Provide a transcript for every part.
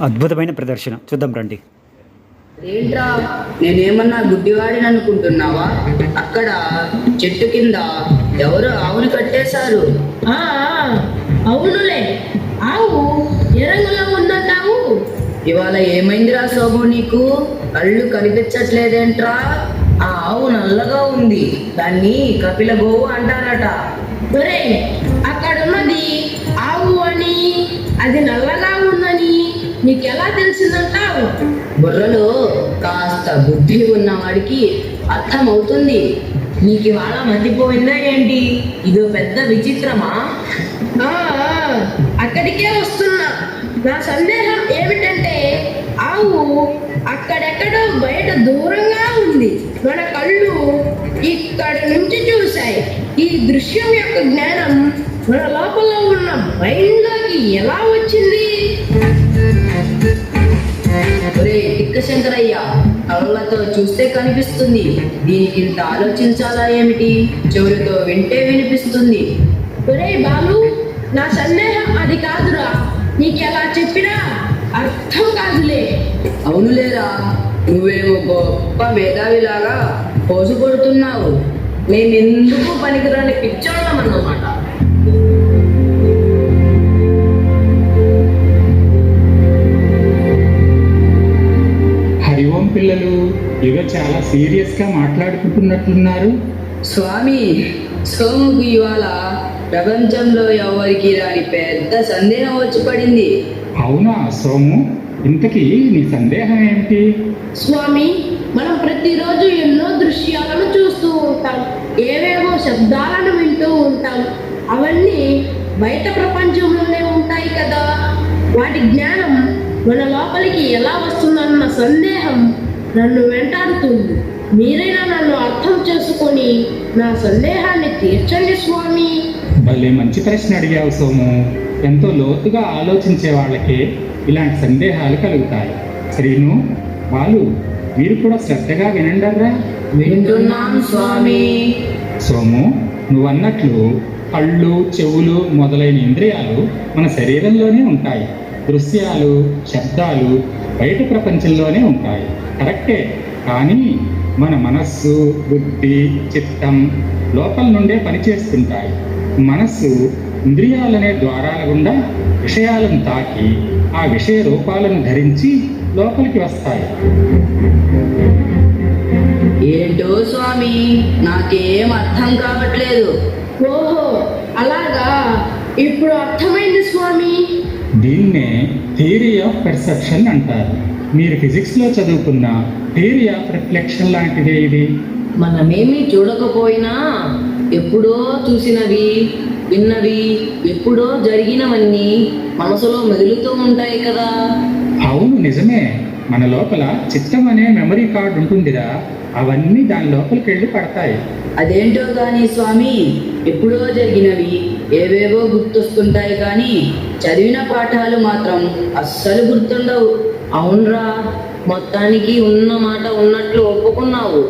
అద్భుతమైన ప్రదర్శన, చూద్దాం రండి. ఏంట్రా, నేనేమన్నా గుడ్డివాడిని అనుకుంటున్నావా? అక్కడ చెట్టు కింద ఎవరు ఆవుని కట్టేశారు. ఆ, అవునులే, ఆవు ఏ రంగులో ఉందంటావు? ఇవాళ ఏమైందిరా శోభు, నీకు కళ్ళు కనిపించట్లేదేంట్రా? ఆ ఆవు నల్లగా ఉంది, దాన్ని కపిల గోవు అంటారట. ఒరేయ్, అక్కడున్నది ఆవు అని, అది నల్లగా ఉందని నీకెలా తెలిసిందంటావు? బుర్రలో కాస్త బుద్ధి ఉన్నవాడికి అర్థమవుతుంది. నీకు ఇవాళ మతిపోయిందా ఏంటి? ఇదో పెద్ద విచిత్రమా? ఆ, అక్కడికే వస్తున్నా. నా సందేహం ఏమిటంటే, ఆవు అక్కడెక్కడో బయట దూరంగా ఉంది, మన కళ్ళు ఇక్కడి నుంచి చూశాయి. ఈ దృశ్యం యొక్క జ్ఞానం మన లోపల ఉన్న మైండ్లోకి ఎలా వచ్చింది? ఒరే టిక్క శంకరయ్య, కళ్ళతో చూస్తే కనిపిస్తుంది, దీనికి ఇంత ఆలోచించాలా ఏమిటి? చెవులతో వింటే వినిపిస్తుంది. ఒరేయ్ బాలు, నా సందేహం అది కాదురా. నీకెలా చెప్పినా అర్థం కాదులే. అవునులేరా, నువ్వేమో గొప్ప మేధావిలాగా పోజు కొడుతున్నావు. నేనెందుకు పనికిరాని పిచ్చోళ్ళమన్నమాట. హరి ఓం పిల్లలు, ఏదో చాలా సీరియస్గా మాట్లాడుకుంటున్నట్లున్నారు. స్వామి, సోముకు ఇవాళ ప్రపంచంలో ఎవరికి రాని పెద్ద సందేహం వచ్చి పడింది. అవునా సోము, ఇంతకీ నీ సందేహం ఏమిటి? స్వామి, మనం ప్రతిరోజు ఎన్నో దృశ్యాలను చూస్తూ ఉంటాం, ఏవేవో శబ్దాలను వింటూ ఉంటాం. అవన్నీ బయట ప్రపంచంలోనే ఉంటాయి కదా. వాటి జ్ఞానం మన లోపలికి ఎలా వస్తుందన్న సందేహం నన్ను వెంటాడుతుంది. మీరైనా నన్ను అర్థం చేసుకొని నా సందేహాన్ని తీర్చండి స్వామి. భలే మంచి ప్రశ్న అడిగావు సోము. ఎంతో లోతుగా ఆలోచించే వాళ్ళకే ఇలాంటి సందేహాలు కలుగుతాయి. శ్రీను, బాలు, మీరు కూడా శ్రద్ధగా వినండర్రా. వింటున్నాం స్వామి. సోము, నువ్వన్నట్లు కళ్ళు, చెవులు మొదలైన ఇంద్రియాలు మన శరీరంలోనే ఉంటాయి. దృశ్యాలు, శబ్దాలు బయట ప్రపంచంలోనే ఉంటాయి, కరెక్టే. కానీ మన మనస్సు, బుద్ధి, చిత్తం లోపల నుండే పనిచేస్తుంటాయి. మనస్సు ఇంద్రియాలనే ద్వారాల గుండా విషయాలను తాకి ఆ విషయ రూపాలను ధరించి లోపలికి వస్తాయి. ఏంటో స్వామి, నాకేం అర్థం కావట్లేదు. ఓహో, అలాగా, ఇప్పుడు అర్థమైంది స్వామి. దీన్నే థియరీ ఆఫ్ పెర్సెప్షన్ అంటారు. మీరు ఫిజిక్స్లో చదువుకున్న థియరీ ఆఫ్ రిఫ్లెక్షన్ లాంటిదే ఇది. మనమేమీ చూడకపోయినా ఎప్పుడో చూసినవి, విన్నవి, ఎప్పుడో జరిగినవన్నీ మనసులో మెదులుతూ ఉంటాయి కదా. అవును, నిజమే. మన లోపల చిత్తం అనే మెమరీ కార్డు ఉంటుందిరా, అవన్నీ దాని లోపలికి వెళ్ళి పడతాయి. అదేంటో కానీ స్వామి, ఎప్పుడో జరిగినవి ఏవేవో గుర్తొస్తుంటాయి కానీ చదివిన పాఠాలు మాత్రం అస్సలు గుర్తుండవు. అవునరా, మొత్తానికి ఉన్న మాట ఉన్నట్లు ఒప్పుకున్నావు.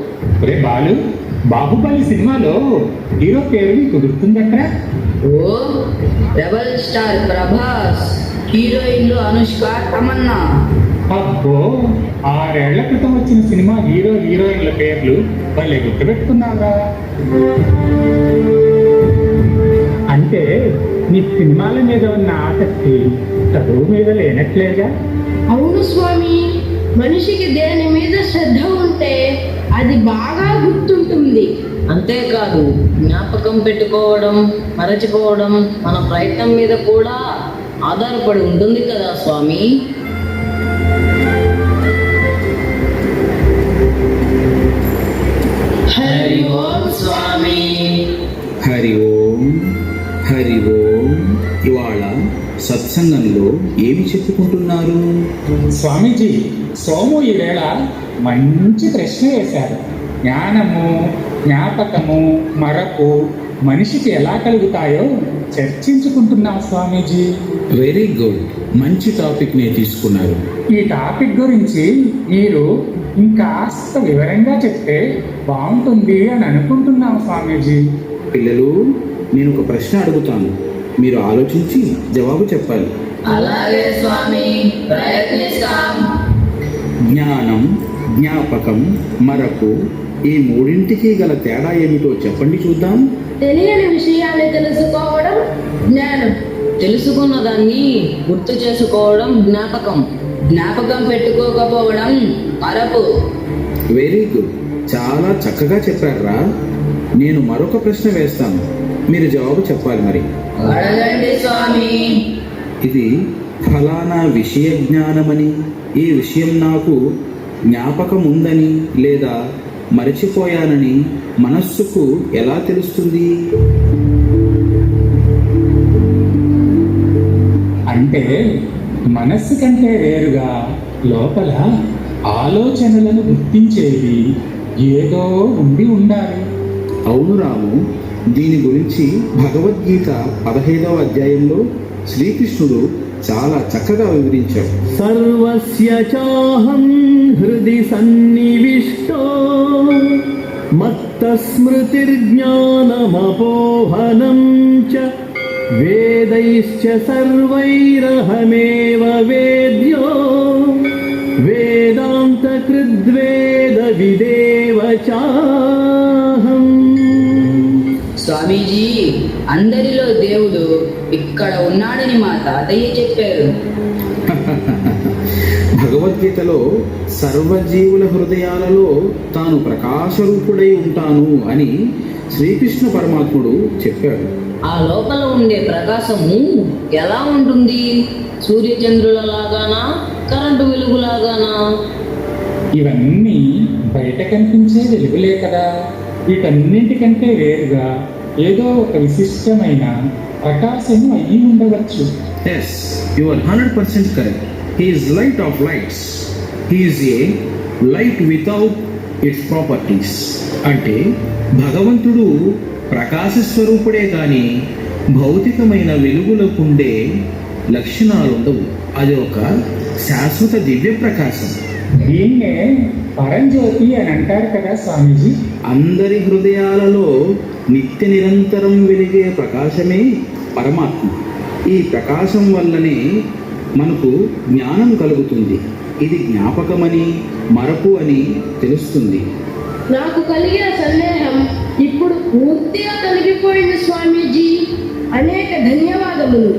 ఒరే బాలు, బాహుబలి సినిమాలో హీరో పేరు నీకు గుర్తుందట్రా? ఓ, రెబల్ స్టార్ ప్రభాస్, హీరోయిన్లు అనుష్క, తమన్నా. అబ్బో, 6 ఏళ్ల క్రితం వచ్చిన సినిమా హీరో హీరోయిన్ల పేర్లు వాళ్ళే గుర్తుపెట్టుకున్నారా? అంటే నీ సినిమాల మీద ఉన్న ఆసక్తి చదువు మీద లేనట్లేగా? అవును స్వామి, మనిషికి దేని మీద శ్రద్ధ ఉంటే అది బాగా గుర్తుంటుంది. అంతేకాదు, జ్ఞాపకం పెట్టుకోవడం, మరచిపోవడం మన ప్రయత్నం మీద కూడా ఆధారపడి ఉంటుంది కదా స్వామి. హరి ఓం స్వామి. హరి ఓం, హరి ఓం. ఇవాళ సత్సంగంలో ఏమి చెప్పుకుంటున్నారు? స్వామీజీ, సోము ఈవేళ మంచి ప్రశ్న వేశారు. జ్ఞానము, జ్ఞాపకము, మరపు మనిషికి ఎలా కలుగుతాయో చర్చించుకుంటున్నాం స్వామీజీ. వెరీ గుడ్, మంచి టాపిక్నే తీసుకున్నారు. ఈ టాపిక్ గురించి మీరు ఇంకాస్త వివరంగా చెప్తే బాగుంటుంది అని అనుకుంటున్నాం స్వామీజీ. పిల్లలు, నేను ఒక ప్రశ్న అడుగుతాను, మీరు ఆలోచించి జవాబు చెప్పాలి. అలాగే స్వామి, ప్రయత్నిస్తాం. జ్ఞానం, జ్ఞాపకం, మరపు ఈ మూడింటికి గల తేడా ఏమిటో చెప్పండి చూద్దాం. తెలియని విషయాన్ని తెలుసుకోవడం జ్ఞానం. తెలుసుకున్న దాన్ని గుర్తు చేసుకోవడం జ్ఞాపకం. జ్ఞాపకం పెట్టుకోకపోవడం మరపు. వెరీ గుడ్, చాలా చక్కగా చెప్పారా. నేను మరొక ప్రశ్న వేస్తాను, మీరు జవాబు చెప్పాలి. మరి అడగండి స్వామి. ఇది ఫలానా విషయ జ్ఞానమని, ఈ విషయం నాకు జ్ఞాపకం ఉందని లేదా మరచిపోయానని మనస్సుకు ఎలా తెలుస్తుంది? అంటే మనస్సు కంటే వేరుగా లోపల ఆలోచనలను గుర్తించేది ఏదో ఉండాలి. అవును రాము, దీని గురించి భగవద్గీత 15వ అధ్యాయంలో శ్రీకృష్ణుడు చాలా చక్కగా వివరించాడు. సర్వస్య చాహం హృది సన్నివిష్టో మత్తస్మృతిర్జ్ఞానమపోహనం చ వేదైశ్చ సర్వైరహమేవ వేద్యో వేదాంతకృద్వేద విదేవ చాహం. స్వామీజీ, అందరిలో దేవుడు ఇక్కడ ఉన్నాడని మా తాతయ్య చెప్పారు. భగవద్గీతలో సర్వజీవుల హృదయాలలో తాను ప్రకాశరూపుడై ఉంటాను అని శ్రీకృష్ణ పరమాత్ముడు చెప్పాడు. ఆ లోపల ఉండే ప్రకాశము ఎలా ఉంటుంది? సూర్యచంద్రుల లాగానా, కరెంటు వెలుగులాగానా? ఇవన్నీ బయట కనిపించే వెలుగులే కదా. వీటన్నింటికంటే వేరుగా ఏదో ఒక విశిష్టమైన ప్రకాశము అయ్యి ఉండవచ్చు. Yes, you are 100% correct. He is light of lights. He is a light without its properties. అంటే భగవంతుడు ప్రకాశ స్వరూపుడే కానీ భౌతికమైన వెలుగులకుండే లక్షణాలుండవు. అది ఒక శాశ్వత దివ్య ప్రకాశం. దీన్నే పరంజ్యోతి అని అంటారు కదా స్వామీజీ. అందరి హృదయాలలో నిత్య నిరంతరం వెలిగే ప్రకాశమే పరమాత్మ. ఈ ప్రకాశం వల్లనే మనకు జ్ఞానం కలుగుతుంది. ఇది జ్ఞాపకమని, మరపు అని తెలుస్తుంది. నాకు కలిగిన సందేహం ఇప్పుడు పూర్తిగా తొలగిపోయింది స్వామీజీ. అనేక ధన్యవాదములు.